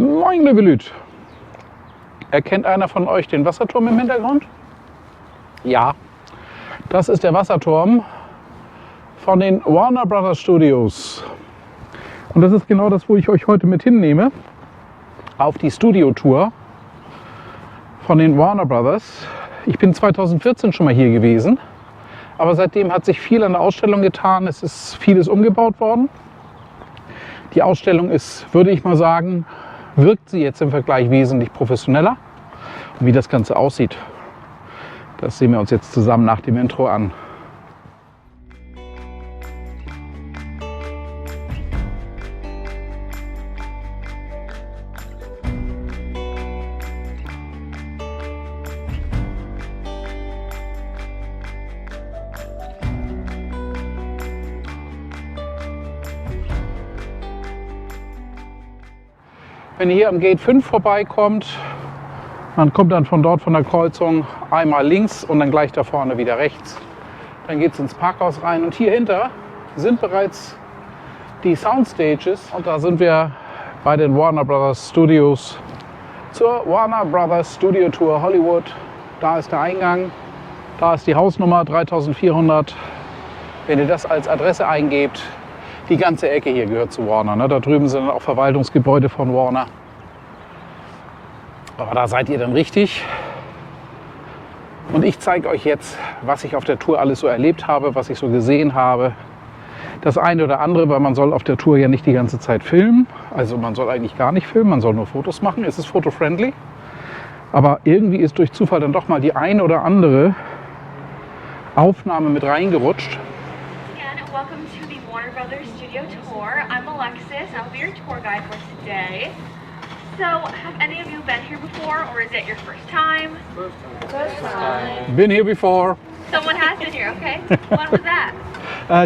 Moin, liebe Lüt. Erkennt einer von euch den Wasserturm im Hintergrund? Ja, das ist der Wasserturm von den Warner Brothers Studios. Und das ist genau das, wo ich euch heute mit hinnehme. Auf die Studio-Tour von den Warner Brothers. Ich bin 2014 schon mal hier gewesen. Aber seitdem hat sich viel an der Ausstellung getan. Es ist vieles umgebaut worden. Die Ausstellung ist, würde ich mal sagen, wirkt sie jetzt im Vergleich wesentlich professioneller. Und wie das Ganze aussieht, das sehen wir uns jetzt zusammen nach dem Intro an. Wenn ihr hier am Gate 5 vorbeikommt, man kommt dann von dort von der Kreuzung einmal links und dann gleich da vorne wieder rechts. Dann geht es ins Parkhaus rein und hier hinter sind bereits die Soundstages und da sind wir bei den Warner Brothers Studios zur Warner Brothers Studio Tour Hollywood. Da ist der Eingang, da ist die Hausnummer 3400. Wenn ihr das als Adresse eingebt, die ganze Ecke hier gehört zu Warner. Ne? Da drüben sind dann auch Verwaltungsgebäude von Warner. Aber da seid ihr dann richtig. Und ich zeige euch jetzt, was ich auf der Tour alles so erlebt habe, was ich so gesehen habe. Das eine oder andere, weil man soll auf der Tour ja nicht die ganze Zeit filmen. Also man soll eigentlich gar nicht filmen, man soll nur Fotos machen. Es ist photo-friendly. Aber irgendwie ist durch Zufall dann doch mal die eine oder andere Aufnahme mit reingerutscht. Welcome to the Warner Brothers Studio Tour. I'm Alexis. I'll be your tour guide for today. So, have any of you been here before, or is it your first time? First time. Been here before. Someone has been here, okay. When was that?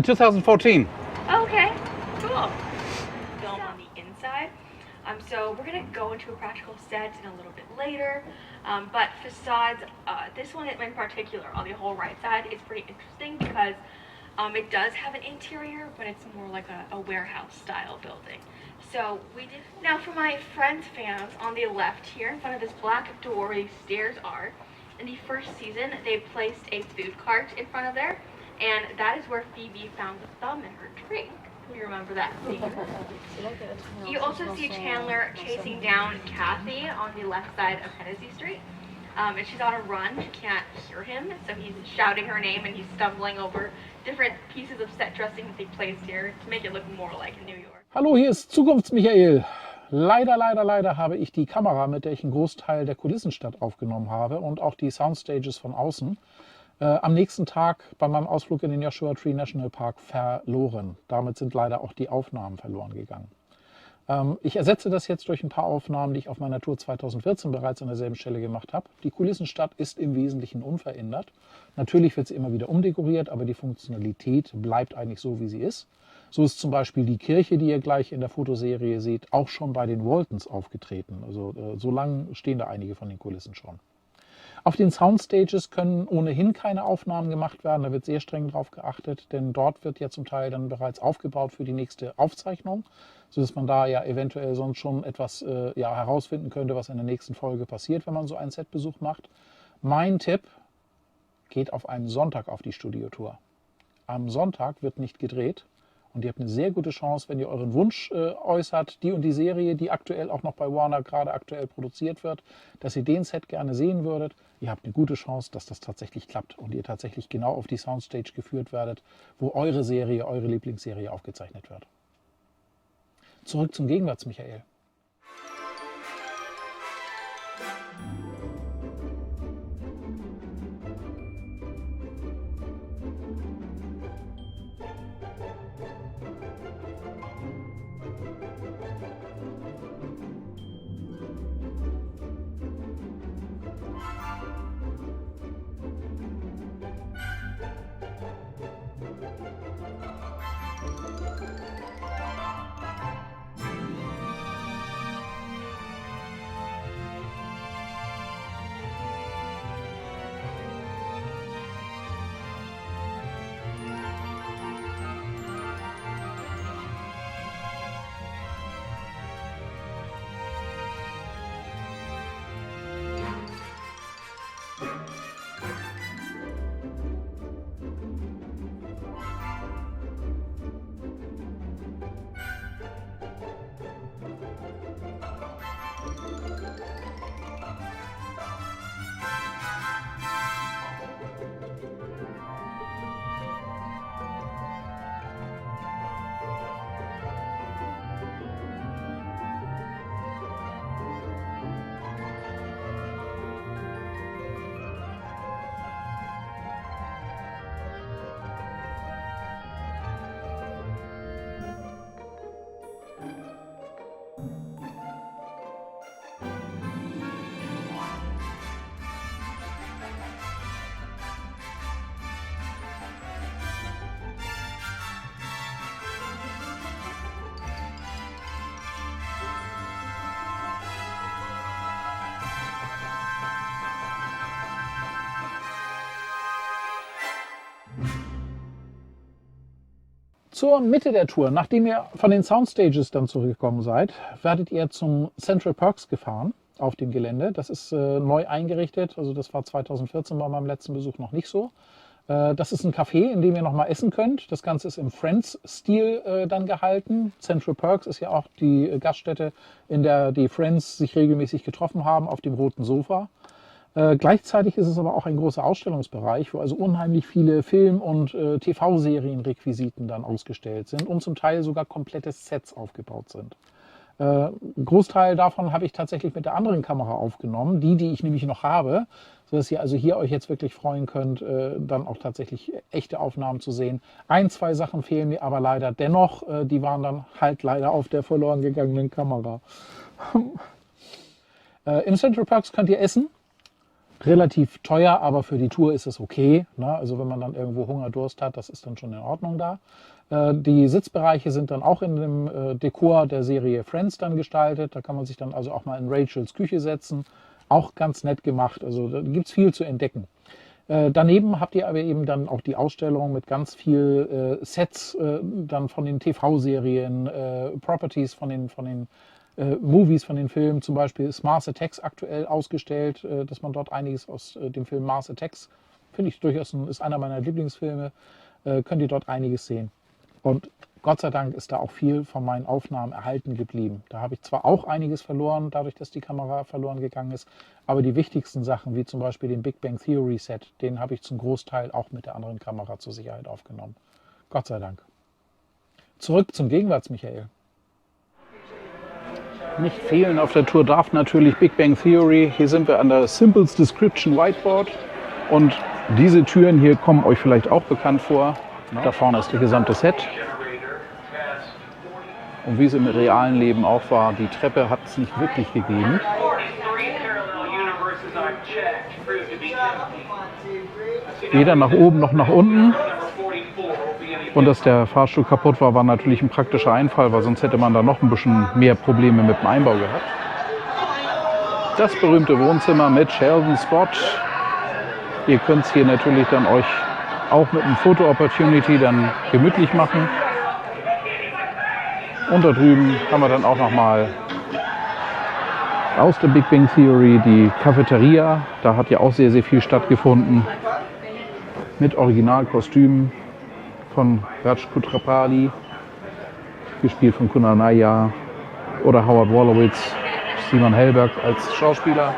2014. Okay, cool. Film on the inside. So we're gonna go into a practical set in a little bit later. But facades, this one in particular, on the whole right side, is pretty interesting because it does have an interior, but it's more like a warehouse style building. So we did. Now for my Friends fans, on the left here in front of this black door where these stairs are, in the first season they placed a food cart in front of there, and that is where Phoebe found the thumb in her drink. You remember that scene? You also see Chandler chasing down Kathy on the left side of Hennessy Street. And she's on a run, she can't hear him, so he's shouting her name and he's stumbling over different pieces of set dressing that they placed here to make it look more like New York. Hallo, hier ist Zukunfts-Michael. Leider habe ich die Kamera, mit der ich einen Großteil der Kulissenstadt aufgenommen habe und auch die Soundstages von außen, am nächsten Tag bei meinem Ausflug in den Joshua Tree National Park verloren. Damit sind leider auch die Aufnahmen verloren gegangen. Ich ersetze das jetzt durch ein paar Aufnahmen, die ich auf meiner Tour 2014 bereits an derselben Stelle gemacht habe. Die Kulissenstadt ist im Wesentlichen unverändert. Natürlich wird sie immer wieder umdekoriert, aber die Funktionalität bleibt eigentlich so, wie sie ist. So ist zum Beispiel die Kirche, die ihr gleich in der Fotoserie seht, auch schon bei den Waltons aufgetreten. Also so lang stehen da einige von den Kulissen schon. Auf den Soundstages können ohnehin keine Aufnahmen gemacht werden, da wird sehr streng drauf geachtet, denn dort wird ja zum Teil dann bereits aufgebaut für die nächste Aufzeichnung, sodass man da ja eventuell sonst schon etwas herausfinden könnte, was in der nächsten Folge passiert, wenn man so einen Setbesuch macht. Mein Tipp, geht auf einen Sonntag auf die Studiotour. Am Sonntag wird nicht gedreht. Und ihr habt eine sehr gute Chance, wenn ihr euren Wunsch äußert, die und die Serie, die aktuell auch noch bei Warner gerade aktuell produziert wird, dass ihr den Set gerne sehen würdet. Ihr habt eine gute Chance, dass das tatsächlich klappt und ihr tatsächlich genau auf die Soundstage geführt werdet, wo eure Serie, eure Lieblingsserie aufgezeichnet wird. Zurück zum Gegenwarts-Michael. Zur Mitte der Tour, nachdem ihr von den Soundstages dann zurückgekommen seid, werdet ihr zum Central Perks gefahren auf dem Gelände. Das ist neu eingerichtet, also das war 2014 bei meinem letzten Besuch noch nicht so. Das ist ein Café, in dem ihr nochmal essen könnt. Das Ganze ist im Friends-Stil dann gehalten. Central Perks ist ja auch die Gaststätte, in der die Friends sich regelmäßig getroffen haben auf dem roten Sofa. Gleichzeitig ist es aber auch ein großer Ausstellungsbereich, wo also unheimlich viele Film- und TV-Serien-Requisiten dann ausgestellt sind und zum Teil sogar komplette Sets aufgebaut sind. Ein Großteil davon habe ich tatsächlich mit der anderen Kamera aufgenommen, die ich nämlich noch habe, sodass ihr also hier euch jetzt wirklich freuen könnt, dann auch tatsächlich echte Aufnahmen zu sehen. Ein, zwei Sachen fehlen mir aber leider dennoch, die waren dann halt leider auf der verloren gegangenen Kamera. Im Central Perks könnt ihr essen. Relativ teuer, aber für die Tour ist es okay. Ne? Also wenn man dann irgendwo Hunger, Durst hat, das ist dann schon in Ordnung da. Die Sitzbereiche sind dann auch in dem Dekor der Serie Friends dann gestaltet. Da kann man sich dann also auch mal in Rachels Küche setzen. Auch ganz nett gemacht. Also da gibt es viel zu entdecken. Daneben habt ihr aber eben dann auch die Ausstellung mit ganz viel Sets dann von den TV-Serien, Properties von den Movies, von den Filmen. Zum Beispiel ist Mars Attacks aktuell ausgestellt, dass man dort einiges aus dem Film Mars Attacks, finde ich durchaus, ist einer meiner Lieblingsfilme, könnt ihr dort einiges sehen. Und Gott sei Dank ist da auch viel von meinen Aufnahmen erhalten geblieben. Da habe ich zwar auch einiges verloren, dadurch, dass die Kamera verloren gegangen ist, aber die wichtigsten Sachen, wie zum Beispiel den Big Bang Theory Set, den habe ich zum Großteil auch mit der anderen Kamera zur Sicherheit aufgenommen. Gott sei Dank. Zurück zum Gegenwarts-Michael. Nicht fehlen auf der Tour darf natürlich Big Bang Theory. Hier sind wir an der Simples Description Whiteboard und diese Türen hier kommen euch vielleicht auch bekannt vor. Da vorne ist das gesamte Set. Und wie es im realen Leben auch war, die Treppe hat es nicht wirklich gegeben. Weder nach oben noch nach unten. Und dass der Fahrstuhl kaputt war, war natürlich ein praktischer Einfall, weil sonst hätte man da noch ein bisschen mehr Probleme mit dem Einbau gehabt. Das berühmte Wohnzimmer mit Sheldon Spot. Ihr könnt es hier natürlich dann euch auch mit einem Foto-Opportunity dann gemütlich machen. Und da drüben haben wir dann auch nochmal aus der Big Bang Theory die Cafeteria. Da hat ja auch sehr, sehr viel stattgefunden. Mit Originalkostümen von Raj Kutrapali, gespielt von Kunal Nayyar, oder Howard Wolowitz, Simon Helberg als Schauspieler.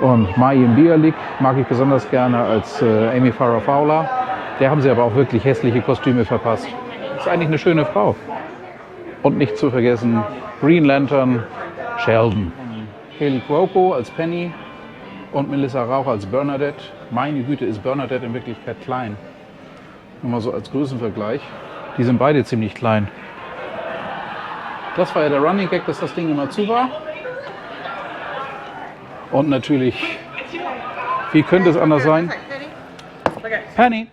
Und Mayim Bialik mag ich besonders gerne als Amy Farrah Fowler. Der haben sie aber auch wirklich hässliche Kostüme verpasst. Ist eigentlich eine schöne Frau. Und nicht zu vergessen Green Lantern, Sheldon. Haley Cuoco als Penny und Melissa Rauch als Bernadette. Meine Güte, ist Bernadette in Wirklichkeit klein. Nur mal so als Größenvergleich. Die sind beide ziemlich klein. Das war ja der Running Gag, dass das Ding immer zu war. Und natürlich, wie könnte es anders sein? Penny,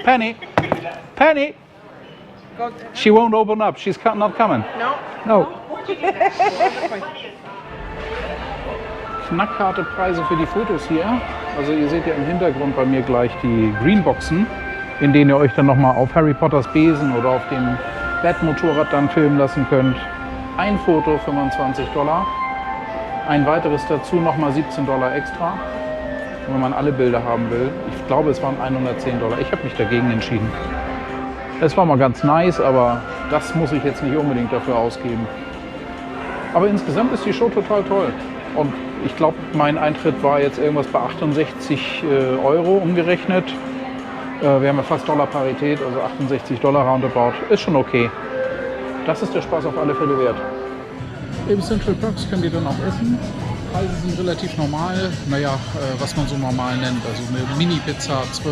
Penny, Penny. She won't open up. She's not coming. No. Knackharte Preise für die Fotos hier. Also ihr seht ja im Hintergrund bei mir gleich die Greenboxen, in denen ihr euch dann nochmal auf Harry Potters Besen oder auf dem Bat-Motorrad dann filmen lassen könnt. Ein Foto $25. Ein weiteres dazu nochmal $17 extra, wenn man alle Bilder haben will. Ich glaube, es waren $110. Ich habe mich dagegen entschieden. Es war mal ganz nice, aber das muss ich jetzt nicht unbedingt dafür ausgeben. Aber insgesamt ist die Show total toll. Und ich glaube, mein Eintritt war jetzt irgendwas bei 68 Euro umgerechnet. Wir haben ja fast Dollarparität, also $68 roundabout. Ist schon okay. Das ist der Spaß auf alle Fälle wert. Im Central Perks könnt ihr dann auch essen. Preise sind relativ normal. Naja, was man so normal nennt. Also eine Mini-Pizza $12,75.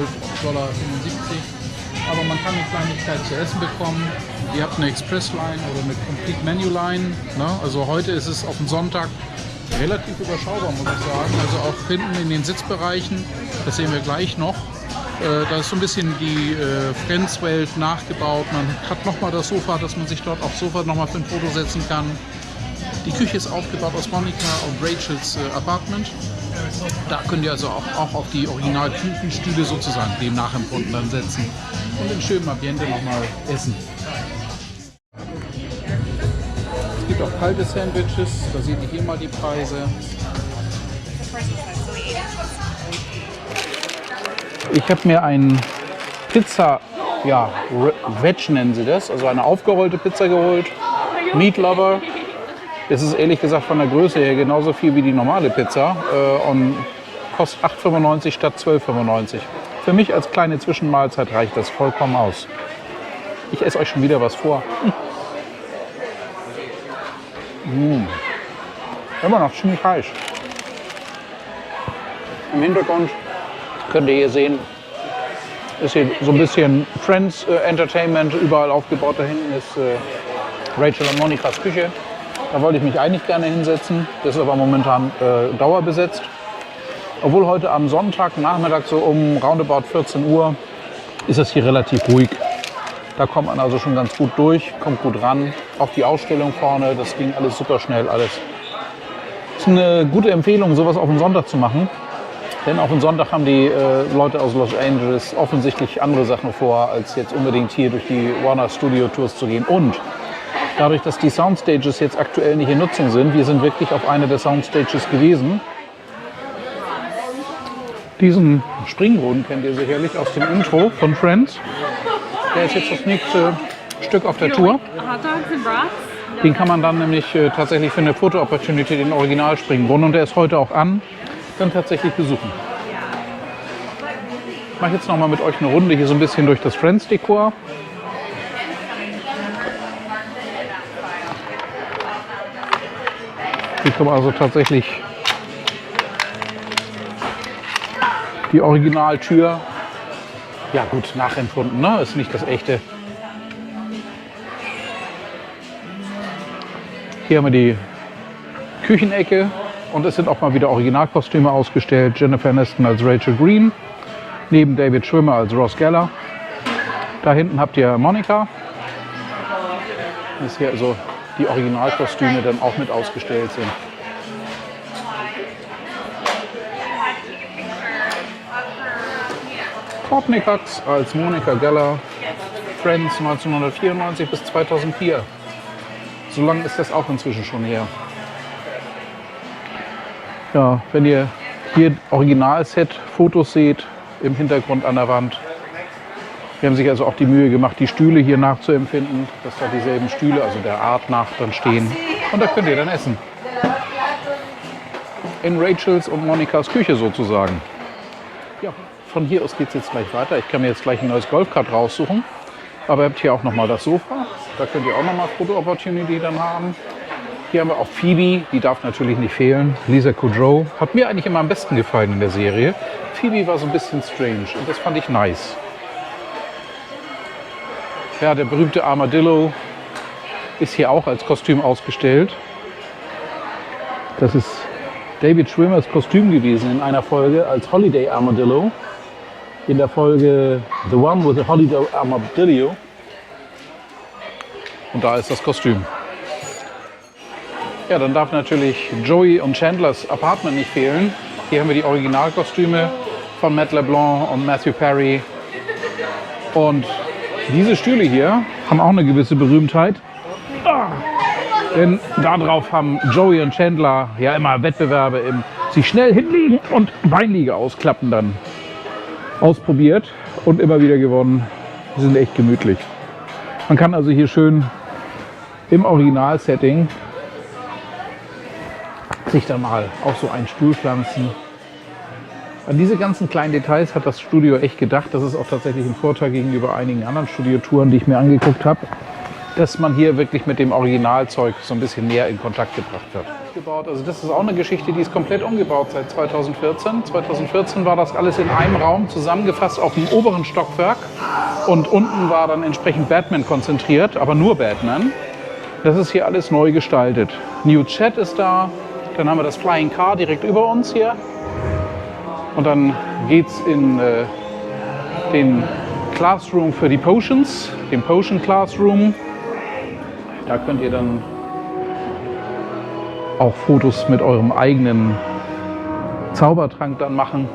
Aber man kann eine Kleinigkeit zu essen bekommen. Ihr habt eine Express-Line oder eine Complete Menu-Line. Ne? Also heute ist es auf den Sonntag relativ überschaubar, muss ich sagen. Also auch hinten in den Sitzbereichen, das sehen wir gleich noch. Da ist so ein bisschen die Friends-Welt nachgebaut. Man hat nochmal das Sofa, dass man sich dort aufs Sofa nochmal für ein Foto setzen kann. Die Küche ist aufgebaut aus Monica und Rachels Apartment. Da könnt ihr also auch auf die Original-Küchenstühle sozusagen dem nachempfunden dann setzen. und im schönen Ambiente nochmal essen. Es gibt auch kalte Sandwiches, da seht ihr hier mal die Preise. Ich habe mir ein Pizza, ja, Veg nennen sie das, also eine aufgerollte Pizza geholt. Meat Lover. Es ist ehrlich gesagt von der Größe her genauso viel wie die normale Pizza und kostet 8,95 statt 12,95. Für mich als kleine Zwischenmahlzeit reicht das vollkommen aus. Ich esse euch schon wieder was vor. Immer noch ziemlich heiß. Im Hintergrund könnt ihr hier sehen, ist hier so ein bisschen Friends Entertainment überall aufgebaut. Da hinten ist Rachel und Monikas Küche. Da wollte ich mich eigentlich gerne hinsetzen. Das ist aber momentan dauerbesetzt. Obwohl heute am Sonntagnachmittag so um roundabout 14 Uhr ist es hier relativ ruhig. Da kommt man also schon ganz gut durch, kommt gut ran. Auch die Ausstellung vorne, das ging alles super schnell alles. Das ist eine gute Empfehlung, sowas auf den Sonntag zu machen. Denn auf den Sonntag haben die Leute aus Los Angeles offensichtlich andere Sachen vor, als jetzt unbedingt hier durch die Warner Studio Tours zu gehen. Und dadurch, dass die Soundstages jetzt aktuell nicht in Nutzung sind, wir sind wirklich auf einer der Soundstages gewesen. Diesen Springbrunnen kennt ihr sicherlich aus dem Intro von Friends. Der ist jetzt das nächste Stück auf der Tour. Den kann man dann nämlich tatsächlich für eine Foto-Opportunity, den Original-Springbrunnen, und der ist heute auch an, dann tatsächlich besuchen. Ich mache jetzt noch mal mit euch eine Runde hier so ein bisschen durch das Friends-Dekor. Hier kommen also tatsächlich die Originaltür. Ja gut, nachempfunden, ne? Ist nicht das echte. Hier haben wir die Küchenecke und es sind auch mal wieder Originalkostüme ausgestellt. Jennifer Aniston als Rachel Green, neben David Schwimmer als Ross Geller. Da hinten habt ihr Monica. Das ist hier also die Originalkostüme dann auch mit ausgestellt sind. Courtney Cox als Monica Geller, Friends 1994 bis 2004. So lange ist das auch inzwischen schon her. Ja, wenn ihr hier Originalset-Fotos seht, im Hintergrund an der Wand. Wir haben sich also auch die Mühe gemacht, die Stühle hier nachzuempfinden, dass da dieselben Stühle, also der Art nach, dann stehen. Und da könnt ihr dann essen. In Rachels und Monikas Küche sozusagen. Ja, von hier aus geht es jetzt gleich weiter. Ich kann mir jetzt gleich ein neues Golfkart raussuchen. Aber ihr habt hier auch nochmal das Sofa. Da könnt ihr auch nochmal Foto-Opportunity dann haben. Hier haben wir auch Phoebe, die darf natürlich nicht fehlen. Lisa Kudrow hat mir eigentlich immer am besten gefallen in der Serie. Phoebe war so ein bisschen strange und das fand ich nice. Ja, der berühmte Armadillo ist hier auch als Kostüm ausgestellt. Das ist David Schwimmers Kostüm gewesen in einer Folge als Holiday Armadillo. In der Folge The One with the Holiday Armadillo. Und da ist das Kostüm. Ja, dann darf natürlich Joey und Chandlers Apartment nicht fehlen. Hier haben wir die Originalkostüme von Matt LeBlanc und Matthew Perry. Und diese Stühle hier haben auch eine gewisse Berühmtheit. Denn darauf haben Joey und Chandler ja immer Wettbewerbe im sich schnell hinlegen und Beinliege ausklappen dann ausprobiert und immer wieder gewonnen. Die sind echt gemütlich. Man kann also hier schön im Originalsetting sich dann mal auf so einen Stuhl pflanzen. An diese ganzen kleinen Details hat das Studio echt gedacht. Das ist auch tatsächlich ein Vorteil gegenüber einigen anderen Studiotouren, die ich mir angeguckt habe, dass man hier wirklich mit dem Originalzeug so ein bisschen mehr in Kontakt gebracht wird. Also das ist auch eine Geschichte, die ist komplett umgebaut seit 2014. 2014 war das alles in einem Raum zusammengefasst auf dem oberen Stockwerk und unten war dann entsprechend Batman konzentriert, aber nur Batman. Das ist hier alles neu gestaltet. New Chat ist da, dann haben wir das Flying Car direkt über uns hier und dann geht's in den Classroom für die Potions, den Potion Classroom. Da könnt ihr dann auch Fotos mit eurem eigenen Zaubertrank dann machen.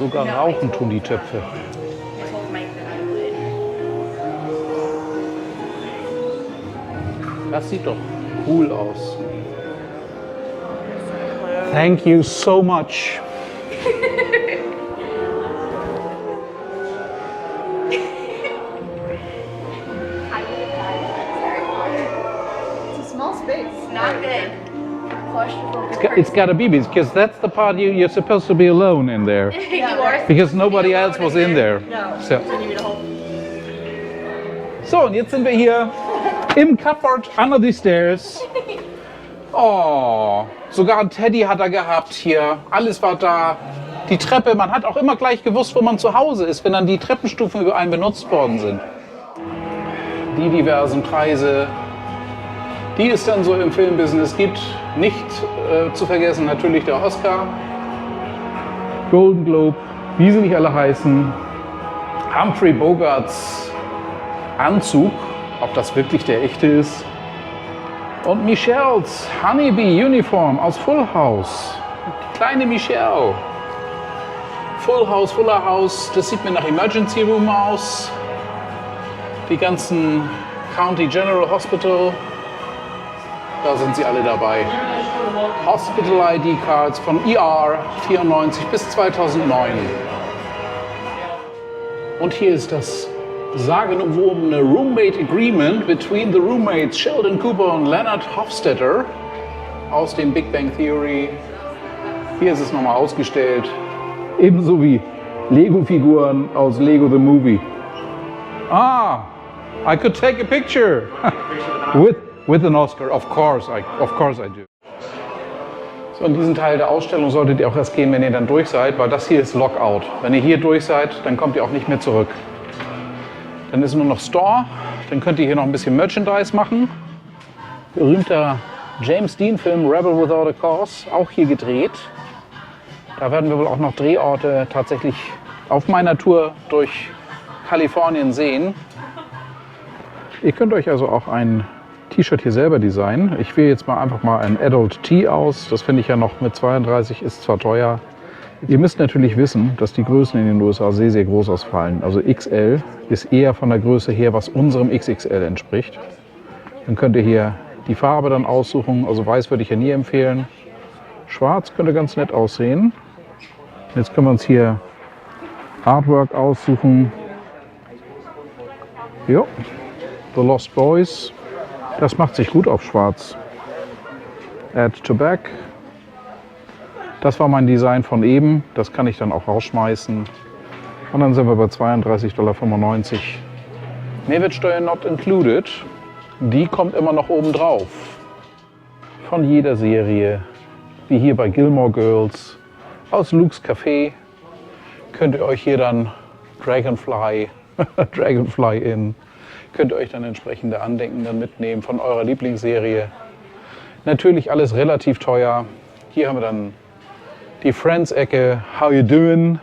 Sogar rauchen tun die Töpfe. I told Mike that I would. Das sieht doch cool aus. Thank you so much. It's a small space. Not good. It's gotta be because that's the part you're supposed to be alone in there. You are Because nobody else was in there. No. So. You need a whole. So, und jetzt sind wir hier im Cupboard under the stairs. Oh, sogar ein Teddy hat er gehabt hier. Alles war da. Die Treppe, man hat auch immer gleich gewusst, wo man zu Hause ist, wenn dann die Treppenstufen über einen benutzt worden sind. Die diversen Preise, die es dann so im Filmbusiness gibt. Nicht zu vergessen natürlich der Oscar, Golden Globe, wie sie nicht alle heißen. Humphrey Bogarts Anzug, ob das wirklich der echte ist. Und Michelles Honeybee Uniform aus Full House. Die kleine Michelle. Full House, Fuller House, das sieht mir nach Emergency Room aus. Die ganzen County General Hospital, da sind sie alle dabei. Hospital ID Cards von ER 94 bis 2009. Und hier ist das sagenumwobene Roommate Agreement between the roommates Sheldon Cooper und Leonard Hofstadter aus dem Big Bang Theory. Hier ist es nochmal ausgestellt. Ebenso wie Lego-Figuren aus Lego the Movie. Ah, I could take a picture with an Oscar. Of course I do. So, in diesen Teil der Ausstellung solltet ihr auch erst gehen, wenn ihr dann durch seid, weil das hier ist Lockout. Wenn ihr hier durch seid, dann kommt ihr auch nicht mehr zurück. Dann ist nur noch Store, dann könnt ihr hier noch ein bisschen Merchandise machen. Berühmter James Dean-Film Rebel Without a Cause, auch hier gedreht. Da werden wir wohl auch noch Drehorte tatsächlich auf meiner Tour durch Kalifornien sehen. Ihr könnt euch also auch ein T-Shirt hier selber designen. Ich wähle jetzt mal einfach mal ein Adult T aus. Das finde ich ja noch mit 32, ist zwar teuer. Ihr müsst natürlich wissen, dass die Größen in den USA sehr, sehr groß ausfallen. Also XL ist eher von der Größe her, was unserem XXL entspricht. Dann könnt ihr hier die Farbe dann aussuchen. Also weiß würde ich ja nie empfehlen. Schwarz könnte ganz nett aussehen. Jetzt können wir uns hier Artwork aussuchen. Jo, The Lost Boys. Das macht sich gut auf Schwarz. Add to Back. Das war mein Design von eben. Das kann ich dann auch rausschmeißen. Und dann sind wir bei 32,95 $. Mehrwertsteuer not included. Die kommt immer noch oben drauf. Von jeder Serie. Wie hier bei Gilmore Girls. Aus Luke's Café könnt ihr euch hier dann Dragonfly Inn, könnt ihr euch dann entsprechende Andenken dann mitnehmen von eurer Lieblingsserie. Natürlich alles relativ teuer. Hier haben wir dann die Friends-Ecke, How you doing?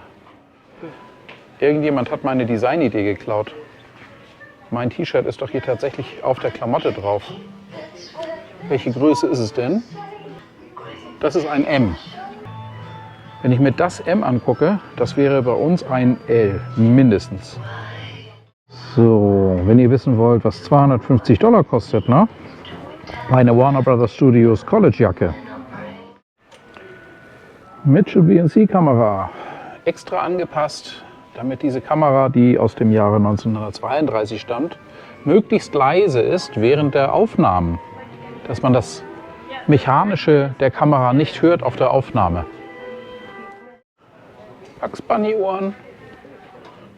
Irgendjemand hat meine Designidee geklaut. Mein T-Shirt ist doch hier tatsächlich auf der Klamotte drauf. Welche Größe ist es denn? Das ist ein M. Wenn ich mir das M angucke, das wäre bei uns ein L, mindestens. So, wenn ihr wissen wollt, was $250 kostet, ne? Eine Warner Brothers Studios College Jacke. Mitchell BNC Kamera. Extra angepasst, damit diese Kamera, die aus dem Jahre 1932 stammt, möglichst leise ist während der Aufnahmen. Dass man das Mechanische der Kamera nicht hört auf der Aufnahme. Bugs Bunny Ohren.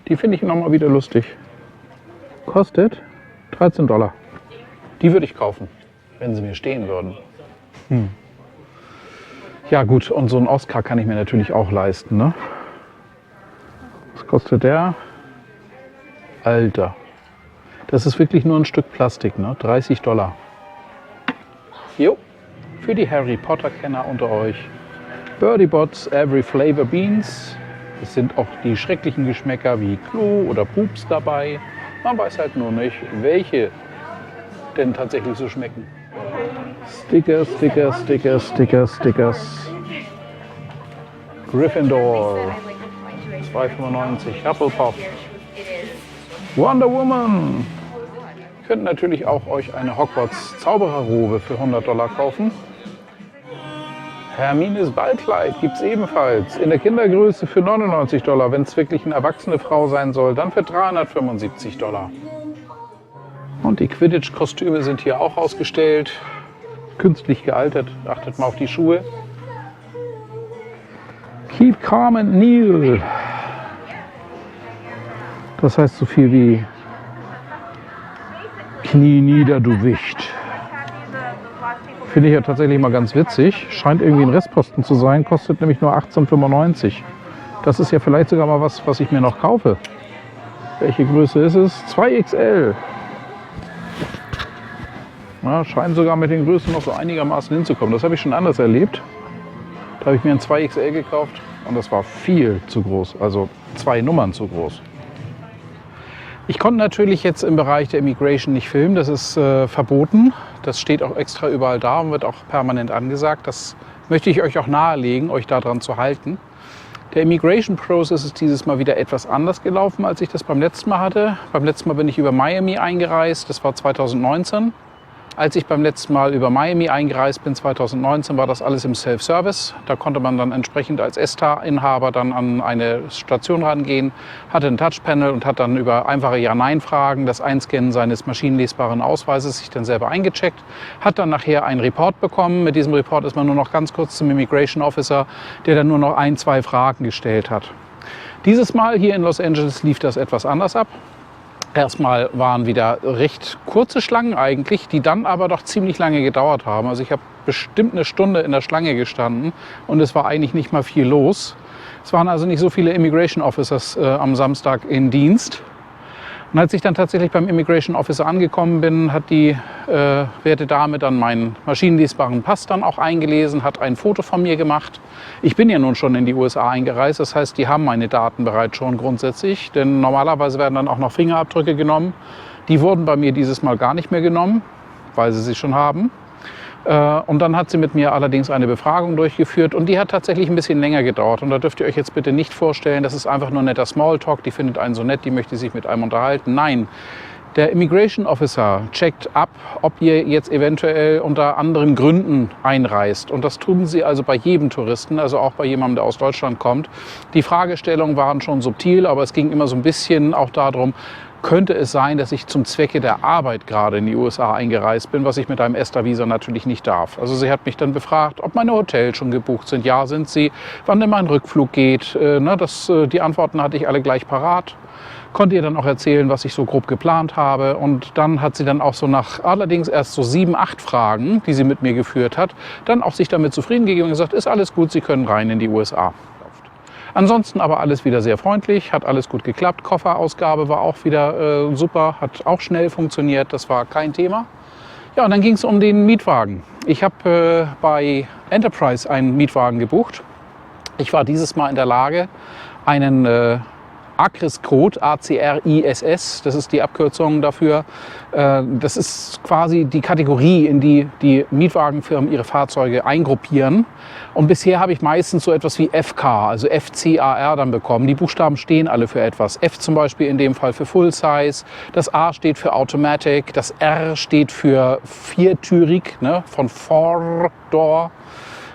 Die finde ich nochmal wieder lustig. Kostet $13. Die würde ich kaufen, wenn sie mir stehen würden. Ja gut, und so einen Oscar kann ich mir natürlich auch leisten, ne? Was kostet der? Alter. Das ist wirklich nur ein Stück Plastik, ne? $30. Jo, für die Harry Potter Kenner unter euch. Birdie Bots Every Flavor Beans. Es sind auch die schrecklichen Geschmäcker wie Klo oder Pups dabei. Man weiß halt nur nicht, welche denn tatsächlich so schmecken. Stickers, Stickers, Stickers, Stickers, Stickers. Gryffindor. 2,95 Apple Pop. Wonder Woman. Ihr könnt natürlich auch euch eine Hogwarts Zaubererrobe für $100 kaufen. Hermines Ballkleid gibt es ebenfalls in der Kindergröße für $99. Wenn es wirklich eine erwachsene Frau sein soll, dann für $375. Und die Quidditch-Kostüme sind hier auch ausgestellt. Künstlich gealtert. Achtet mal auf die Schuhe. Keep calm and kneel. Das heißt so viel wie Knie nieder, du Wicht. Finde ich ja tatsächlich mal ganz witzig. Scheint irgendwie ein Restposten zu sein. Kostet nämlich nur $18,95. Das ist ja vielleicht sogar mal was ich mir noch kaufe. Welche Größe ist es? 2XL. Ja, scheint sogar mit den Größen noch so einigermaßen hinzukommen. Das habe ich schon anders erlebt. Da habe ich mir ein 2XL gekauft und das war viel zu groß. Also 2 Nummern zu groß. Ich konnte natürlich jetzt im Bereich der Immigration nicht filmen. Das ist verboten. Das steht auch extra überall da und wird auch permanent angesagt. Das möchte ich euch auch nahelegen, euch daran zu halten. Der Immigration Process ist dieses Mal wieder etwas anders gelaufen, als ich das beim letzten Mal hatte. Beim letzten Mal bin ich über Miami eingereist. Das war 2019. Als ich beim letzten Mal über Miami eingereist bin, 2019, war das alles im Self-Service. Da konnte man dann entsprechend als ESTA-Inhaber dann an eine Station rangehen, hatte ein Touchpanel und hat dann über einfache Ja-Nein-Fragen das Einscannen seines maschinenlesbaren Ausweises sich dann selber eingecheckt, hat dann nachher einen Report bekommen. Mit diesem Report ist man nur noch ganz kurz zum Immigration Officer, der dann nur noch 1, 2 Fragen gestellt hat. Dieses Mal hier in Los Angeles lief das etwas anders ab. Erstmal waren wieder recht kurze Schlangen eigentlich, die dann aber doch ziemlich lange gedauert haben. Also ich habe bestimmt eine Stunde in der Schlange gestanden und es war eigentlich nicht mal viel los. Es waren also nicht so viele Immigration Officers am Samstag in Dienst. Und als ich dann tatsächlich beim Immigration Officer angekommen bin, hat die werte Dame dann meinen maschinenlesbaren Pass dann auch eingelesen, hat ein Foto von mir gemacht. Ich bin ja nun schon in die USA eingereist, das heißt, die haben meine Daten bereits schon grundsätzlich, denn normalerweise werden dann auch noch Fingerabdrücke genommen. Die wurden bei mir dieses Mal gar nicht mehr genommen, weil sie schon haben. Und dann hat sie mit mir allerdings eine Befragung durchgeführt und die hat tatsächlich ein bisschen länger gedauert. Und da dürft ihr euch jetzt bitte nicht vorstellen, das ist einfach nur netter Smalltalk, die findet einen so nett, die möchte sich mit einem unterhalten. Nein, der Immigration Officer checkt ab, ob ihr jetzt eventuell unter anderen Gründen einreist. Und das tun sie also bei jedem Touristen, also auch bei jemandem, der aus Deutschland kommt. Die Fragestellungen waren schon subtil, aber es ging immer so ein bisschen auch darum, könnte es sein, dass ich zum Zwecke der Arbeit gerade in die USA eingereist bin, was ich mit einem ESTA-Visa natürlich nicht darf. Also sie hat mich dann befragt, ob meine Hotels schon gebucht sind. Ja, sind sie. Wann denn mein Rückflug geht. Die Antworten hatte ich alle gleich parat. Konnte ihr dann auch erzählen, was ich so grob geplant habe. Und dann hat sie dann auch so nach allerdings erst so 7, 8 Fragen, die sie mit mir geführt hat, dann auch sich damit zufrieden gegeben und gesagt, ist alles gut, Sie können rein in die USA. Ansonsten aber alles wieder sehr freundlich, hat alles gut geklappt. Kofferausgabe war auch wieder super, hat auch schnell funktioniert, das war kein Thema. Ja, und dann ging es um den Mietwagen. Ich habe bei Enterprise einen Mietwagen gebucht. Ich war dieses Mal in der Lage, einen ACRIS-Code, ACRISS, das ist die Abkürzung dafür. Das ist quasi die Kategorie, in die die Mietwagenfirmen ihre Fahrzeuge eingruppieren. Und bisher habe ich meistens so etwas wie FK, also FCAR dann bekommen. Die Buchstaben stehen alle für etwas. F zum Beispiel in dem Fall für Full Size, das A steht für Automatic, das R steht für viertürig, ne, von Four Door.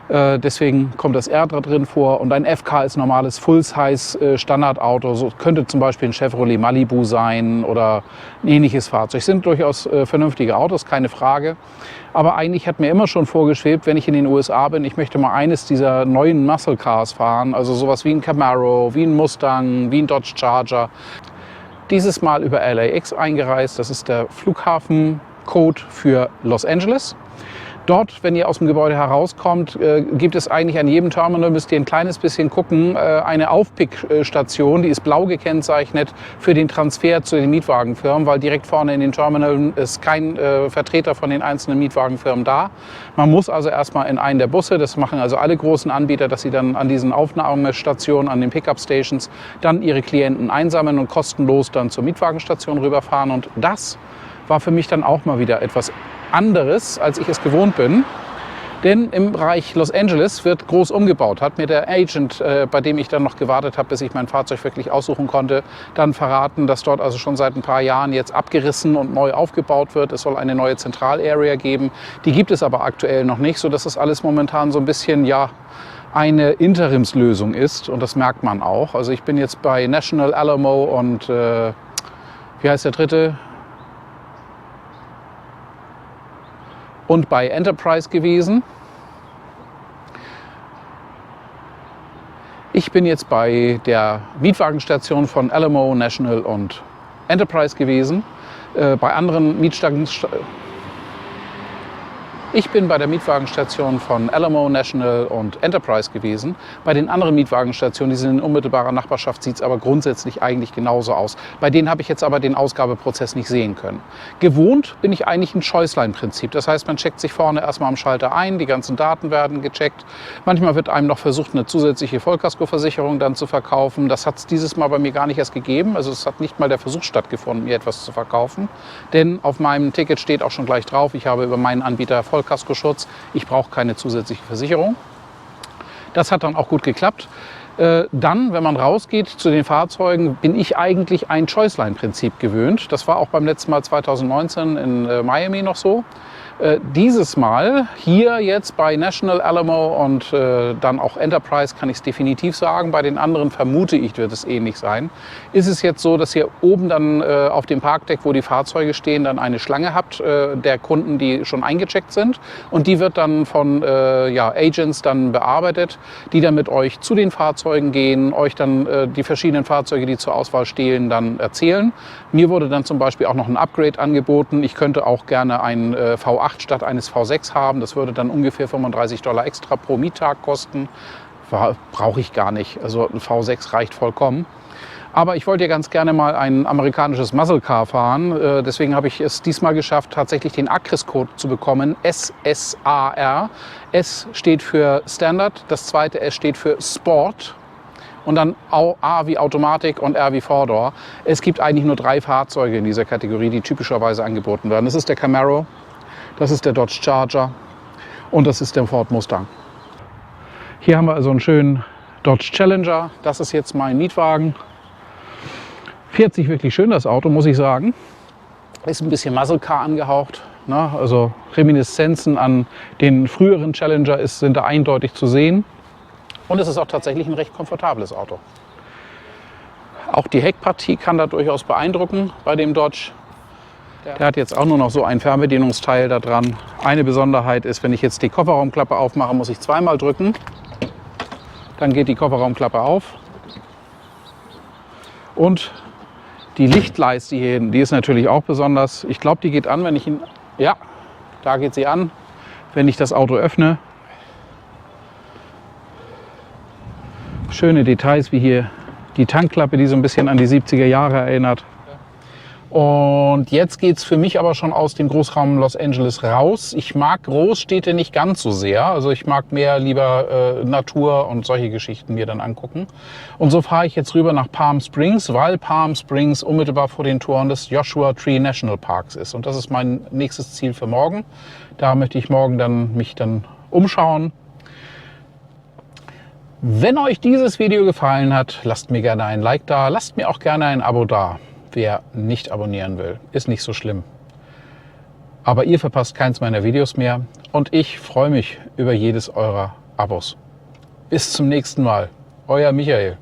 Deswegen kommt das R da drin vor und ein FK ist normales Full-Size Standardauto. So könnte zum Beispiel ein Chevrolet Malibu sein oder ein ähnliches Fahrzeug. Sind durchaus vernünftige Autos, keine Frage. Aber eigentlich hat mir immer schon vorgeschwebt, wenn ich in den USA bin, ich möchte mal eines dieser neuen Muscle Cars fahren. Also sowas wie ein Camaro, wie ein Mustang, wie ein Dodge Charger. Dieses Mal über LAX eingereist. Das ist der Flughafencode für Los Angeles. Dort, wenn ihr aus dem Gebäude herauskommt, gibt es eigentlich an jedem Terminal, müsst ihr ein kleines bisschen gucken, eine Aufpick-Station, die ist blau gekennzeichnet für den Transfer zu den Mietwagenfirmen, weil direkt vorne in den Terminalen ist kein Vertreter von den einzelnen Mietwagenfirmen da. Man muss also erstmal in einen der Busse, das machen also alle großen Anbieter, dass sie dann an diesen Aufnahmestationen, an den Pickup-Stations dann ihre Klienten einsammeln und kostenlos dann zur Mietwagenstation rüberfahren. Und das war für mich dann auch mal wieder etwas anderes, als ich es gewohnt bin. Denn im Bereich Los Angeles wird groß umgebaut. Hat mir der Agent, bei dem ich dann noch gewartet habe, bis ich mein Fahrzeug wirklich aussuchen konnte, dann verraten, dass dort also schon seit ein paar Jahren jetzt abgerissen und neu aufgebaut wird. Es soll eine neue Zentralarea geben. Die gibt es aber aktuell noch nicht, sodass das alles momentan so ein bisschen, ja, eine Interimslösung ist. Und das merkt man auch. Also ich bin jetzt bei National Alamo und wie heißt der dritte? Und bei Enterprise gewesen. Ich bin jetzt bei der Mietwagenstation von Alamo, National und Enterprise gewesen. Bei anderen Ich bin bei der Mietwagenstation von Alamo, National und Enterprise gewesen. Bei den anderen Mietwagenstationen, die sind in unmittelbarer Nachbarschaft, sieht es aber grundsätzlich eigentlich genauso aus. Bei denen habe ich jetzt aber den Ausgabeprozess nicht sehen können. Gewohnt bin ich eigentlich ein Choiceline-Prinzip. Das heißt, man checkt sich vorne erstmal am Schalter ein, die ganzen Daten werden gecheckt. Manchmal wird einem noch versucht, eine zusätzliche Vollkaskoversicherung dann zu verkaufen. Das hat es dieses Mal bei mir gar nicht erst gegeben. Also es hat nicht mal der Versuch stattgefunden, mir etwas zu verkaufen. Denn auf meinem Ticket steht auch schon gleich drauf, ich habe über meinen Anbieter Vollkaskoschutz. Ich brauche keine zusätzliche Versicherung. Das hat dann auch gut geklappt. Dann, wenn man rausgeht zu den Fahrzeugen, bin ich eigentlich ein Choiceline-Prinzip gewöhnt. Das war auch beim letzten Mal 2019 in Miami noch so. Dieses Mal hier jetzt bei National Alamo und dann auch Enterprise kann ich es definitiv sagen. Bei den anderen vermute ich, wird es ähnlich sein. Ist es jetzt so, dass ihr oben dann auf dem Parkdeck, wo die Fahrzeuge stehen, dann eine Schlange habt der Kunden, die schon eingecheckt sind. Und die wird dann von Agents dann bearbeitet, die dann mit euch zu den Fahrzeugen gehen, euch dann die verschiedenen Fahrzeuge, die zur Auswahl stehen, dann erzählen. Mir wurde dann zum Beispiel auch noch ein Upgrade angeboten. Ich könnte auch gerne ein V8 statt eines V6 haben. Das würde dann ungefähr $35 extra pro Miettag kosten. Brauche ich gar nicht. Also ein V6 reicht vollkommen. Aber ich wollte ja ganz gerne mal ein amerikanisches Muscle Car fahren. Deswegen habe ich es diesmal geschafft, tatsächlich den Acris-Code zu bekommen. SSAR. S steht für Standard, das zweite S steht für Sport. Und dann A wie Automatik und R wie Four-Door. Es gibt eigentlich nur 3 Fahrzeuge in dieser Kategorie, die typischerweise angeboten werden. Das ist der Camaro, das ist der Dodge Charger und das ist der Ford Mustang. Hier haben wir also einen schönen Dodge Challenger. Das ist jetzt mein Mietwagen. Fährt sich wirklich schön, das Auto, muss ich sagen. Ist ein bisschen Muscle Car angehaucht. Ne? Also Reminiszenzen an den früheren Challenger sind da eindeutig zu sehen. Und es ist auch tatsächlich ein recht komfortables Auto. Auch die Heckpartie kann da durchaus beeindrucken bei dem Dodge. Der hat jetzt auch nur noch so ein Fernbedienungsteil da dran. Eine Besonderheit ist, wenn ich jetzt die Kofferraumklappe aufmache, muss ich zweimal drücken. Dann geht die Kofferraumklappe auf. Und die Lichtleiste hier hinten, die ist natürlich auch besonders. Ich glaube, die geht an, wenn ich ihn... Ja, da geht sie an, wenn ich das Auto öffne. Schöne Details wie hier die Tankklappe, die so ein bisschen an die 70er Jahre erinnert. Und jetzt geht es für mich aber schon aus dem Großraum Los Angeles raus. Ich mag Großstädte nicht ganz so sehr. Also ich mag mehr lieber Natur und solche Geschichten mir dann angucken. Und so fahre ich jetzt rüber nach Palm Springs, weil Palm Springs unmittelbar vor den Toren des Joshua Tree National Parks ist. Und das ist mein nächstes Ziel für morgen. Da möchte ich morgen mich dann umschauen. Wenn euch dieses Video gefallen hat, lasst mir gerne ein Like da, lasst mir auch gerne ein Abo da. Wer nicht abonnieren will, ist nicht so schlimm. Aber ihr verpasst keins meiner Videos mehr und ich freue mich über jedes eurer Abos. Bis zum nächsten Mal. Euer Michael.